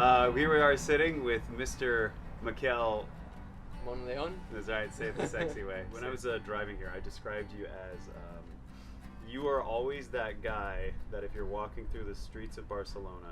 Here we are sitting with Mr. Mikel. Monleon? That's right, say it the sexy way. When I was driving here, I described you as you are always that guy that if you're walking through the streets of Barcelona,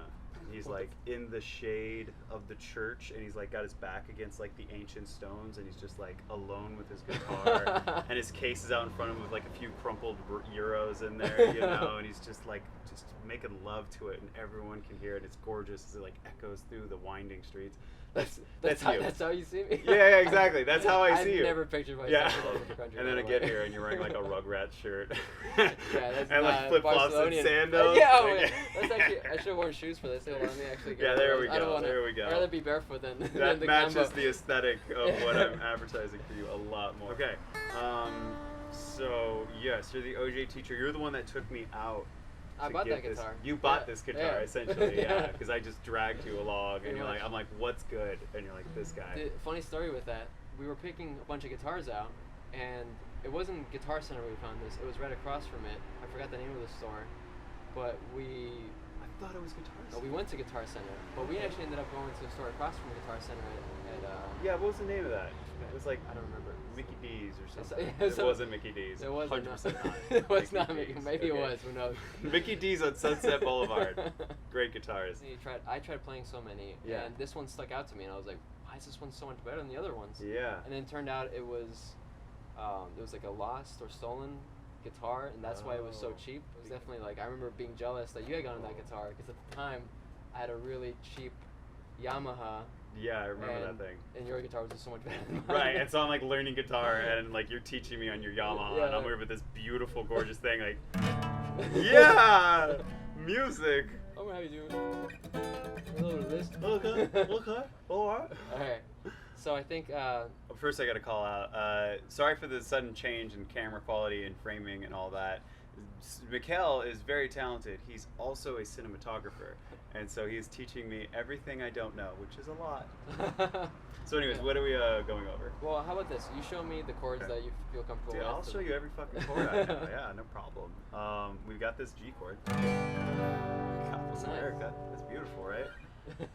he's like in the shade of the church and he's like got his back against like the ancient stones and he's just like alone with his guitar and his case is out in front of him with like a few crumpled euros in there, you know, and he's just like just making love to it and everyone can hear it. It's gorgeous as it like echoes through the winding streets. That's you. That's how you see me? Yeah, exactly. That's how I see you. I've never pictured myself in the country. And then I get here and you're wearing like a Rugrats shirt. Yeah, that's and like flip flops and sandals. Yeah, that's actually, I should have worn shoes for this. Let me actually go. Yeah, there we I don't go. wanna, There we go. I'd rather be barefoot than that the matches combo. the aesthetic of what I'm advertising for you a lot more. Okay. So yes, you're the OJ teacher. You're the one that took me out. I bought that guitar. You bought this guitar, essentially, yeah, because I just dragged you along, and Pretty you're much. like, I'm like, what's good? And you're like, this guy. The funny story with that, we were picking a bunch of guitars out, and it wasn't Guitar Center we found this. It was right across from it. I forgot the name of the store, but I thought it was Guitar Center. we went to Guitar Center, but we actually ended up going to a store across from Guitar Center at Yeah, what was the name of that? It was like, I don't remember. Mickey D's or It's- something. it's It a- wasn't Mickey D's. It wasn't. 100% not. It was not Mickey Mickey. D's. Maybe Okay. it was. Who knows? Mickey D's on Sunset Boulevard. Great guitars. I tried playing so many, Yeah. and this one stuck out to me, and I was like, why is this one so much better than the other ones? Yeah. And then it turned out it was like a lost or stolen guitar, and that's why it was so Oh. cheap. It was definitely like, I remember being jealous that you had gotten that guitar, because at the time I had a really cheap Yamaha. Yeah, I remember that thing. And your guitar was just so much better than mine. Right, and so I'm like learning guitar and like you're teaching me on your Yamaha Yeah. and I'm here with this beautiful, gorgeous thing like, yeah, music. Oh, how you doing? A little bit of this. Okay, alright. Alright. So I think First I gotta call out, sorry for the sudden change in camera quality and framing and all that. Mikel is very talented. He's also a cinematographer. And so he's teaching me everything I don't know, which is a lot. So anyways, what are we going over? Well, how about this? You show me the chords Okay. that you feel comfortable Dude, with. I'll show you every fucking chord I know. Yeah, no problem. We've got this G chord. Couples America. That's beautiful, right?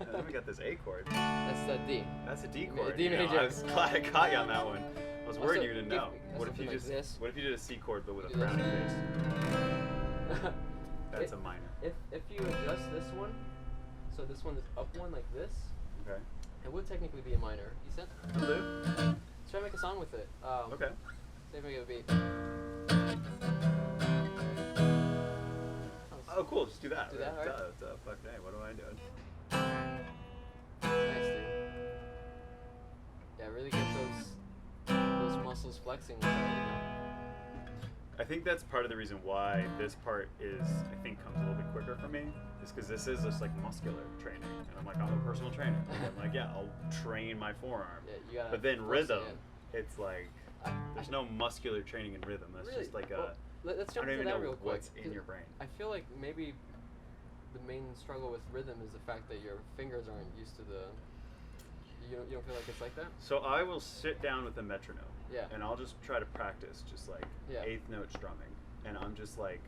And then we got this A chord. That's the D. That's a D chord. D you know, major. I was glad I caught you on that one. I was worried Also, you didn't know. if- What if you something like just this. What if you did a C chord but with a Do this. frowny face? That's a minor. If you adjust this one, so this one is up one like this, Okay. it would technically be a minor. You said? Will do. Let's try to make a song with it. Okay. See if we get a beat. Oh, cool. Just do that. Do that, right? alright. Fuck, hey, what am I doing? Nice, dude. Yeah, really get those muscles flexing with that, you know? I think that's part of the reason why this part is, I think, comes a little bit quicker for me, is because this is just like muscular training, and I'm like, I'm a personal trainer. And I'm like, yeah, I'll train my forearm. Yeah, you gotta But then force it rhythm, in. it's like, there's no muscular training in rhythm. That's Really? just like Well, let's I jump don't into even that know real quick. what's in 'cause your brain. I feel like maybe the main struggle with rhythm is the fact that your fingers aren't used to the. You don't feel like it's like that? So I will sit down with a metronome, Yeah. and I'll just try to practice just like Yeah. eighth note strumming, and I'm just like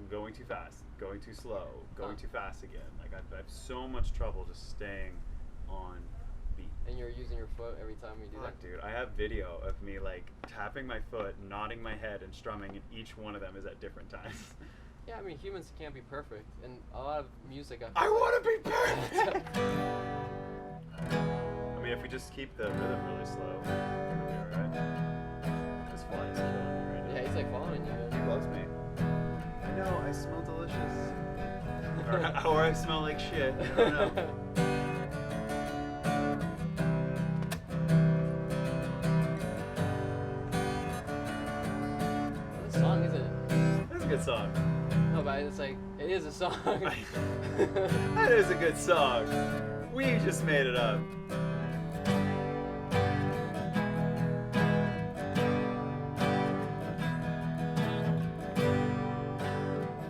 going too fast, going too slow, going too fast again. Like I have so much trouble just staying on beat. And you're using your foot every time you do Fuck, that? dude, I have video of me like tapping my foot, nodding my head, and strumming, and each one of them is at different times. Yeah, I mean, humans can't be perfect. And a lot of music, I feel want like- to be perfect. I mean, if we just keep the rhythm really slow, it'll be alright. This fly's killing me right now. Yeah, he's like following you. He loves me. I know, I smell delicious. or I smell like shit. I don't know. What a song, isn't it? That's a good song. No, but it's like, it is a song. That is a good song. We just made it up.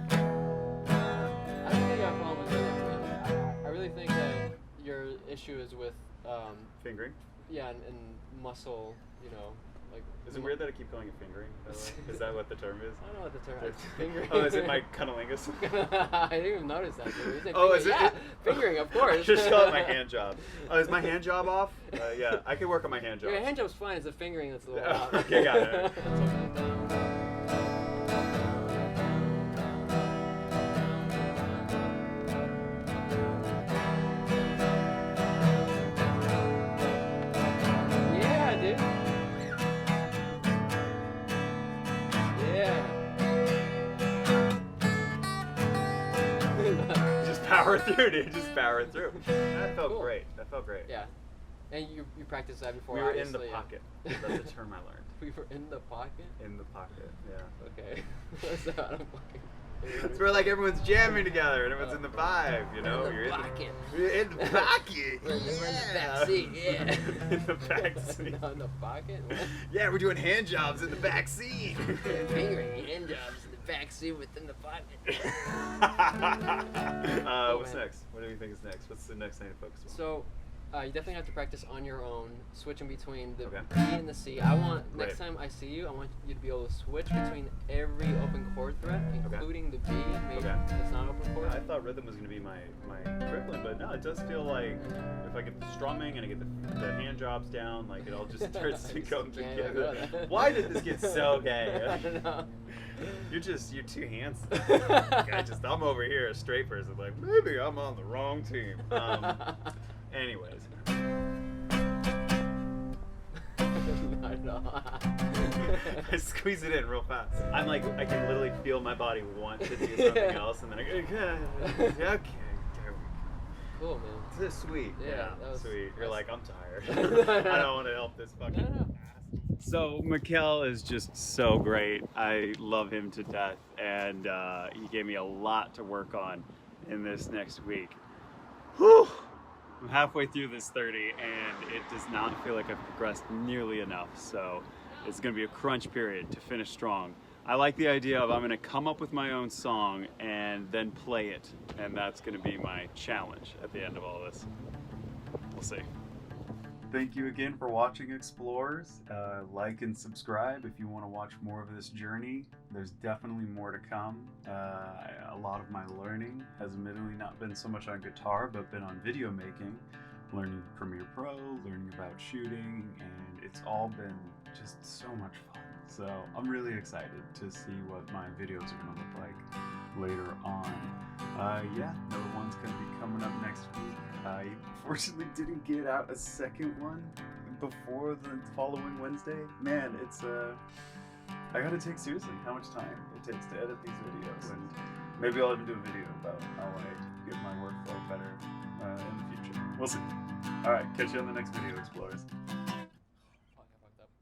I don't think I have a problem with rhythm. I really think that your issue is with, Fingering. yeah, and muscle, like. Is it weird that I keep calling it fingering? By the way? Is that what the term is? I don't know what the term is. Fingering. Oh, is it my cunnilingus? I didn't even notice that. Dude. Oh, is it? Yeah, fingering, of course. Just call it my hand job. Oh, is my hand job off? Yeah, I can work on my hand job. Your hand job's fine. It's the fingering that's a little off. Okay, got it. Yeah, dude. Yeah. Just power through, dude. Just power through. That felt Cool. great. That felt great. Yeah. And you practiced that before, We were in the obviously, yeah. pocket. That's a term I learned. We were in the pocket? In the pocket, yeah. Okay. What's that? I don't fucking... It's where like everyone's jamming together and everyone's in the vibe, you know? In the pocket. You're in the pocket. We're in the back seat, yeah. In the back seat. No, in the pocket? What? Yeah, we're doing hand jobs in the back seat. Fingering hand jobs in the back seat within the pocket. What's next? What do you think is next? What's the next thing to focus on? So, you definitely have to practice on your own, switching between the Okay. B and the C. I want, next Right. time I see you, I want you to be able to switch between every open chord fret, including the B, maybe that's not open chord. I thought rhythm was going to be my crippling, but no, it does feel like if I get the strumming and I get the hand jobs down, like it all just starts to come together. Why did this get so gay? I don't know. You're too handsome. I'm over here a straight person, like maybe I'm on the wrong team. Anyways. I squeeze it in real fast. I'm like, I can literally feel my body want to do something else, and then I go, okay, there we go. Cool, man. This is sweet. Yeah, that was sweet. You're like, I'm tired. No. I don't want to help this fucking No. So Mikkel is just so great. I love him to death, and he gave me a lot to work on in this next week. Whew. I'm halfway through this 30 and it does not feel like I've progressed nearly enough, so it's going to be a crunch period to finish strong. I like the idea of I'm going to come up with my own song and then play it, and that's going to be my challenge at the end of all this. We'll see. Thank you again for watching, Explorers. Like and subscribe if you want to watch more of this journey. There's definitely more to come. A lot of my learning has admittedly not been so much on guitar, but been on video making, learning Premiere Pro, learning about shooting, and it's all been just so much fun. So I'm really excited to see what my videos are going to look like later on. Yeah, another one's going to be coming up next week. I fortunately didn't get out a second one before the following Wednesday. Man, it's I gotta take seriously how much time it takes to edit these videos, and maybe I'll even do a video about how I get my workflow better in the future. We'll see. Alright, catch you on the next video, Explorers.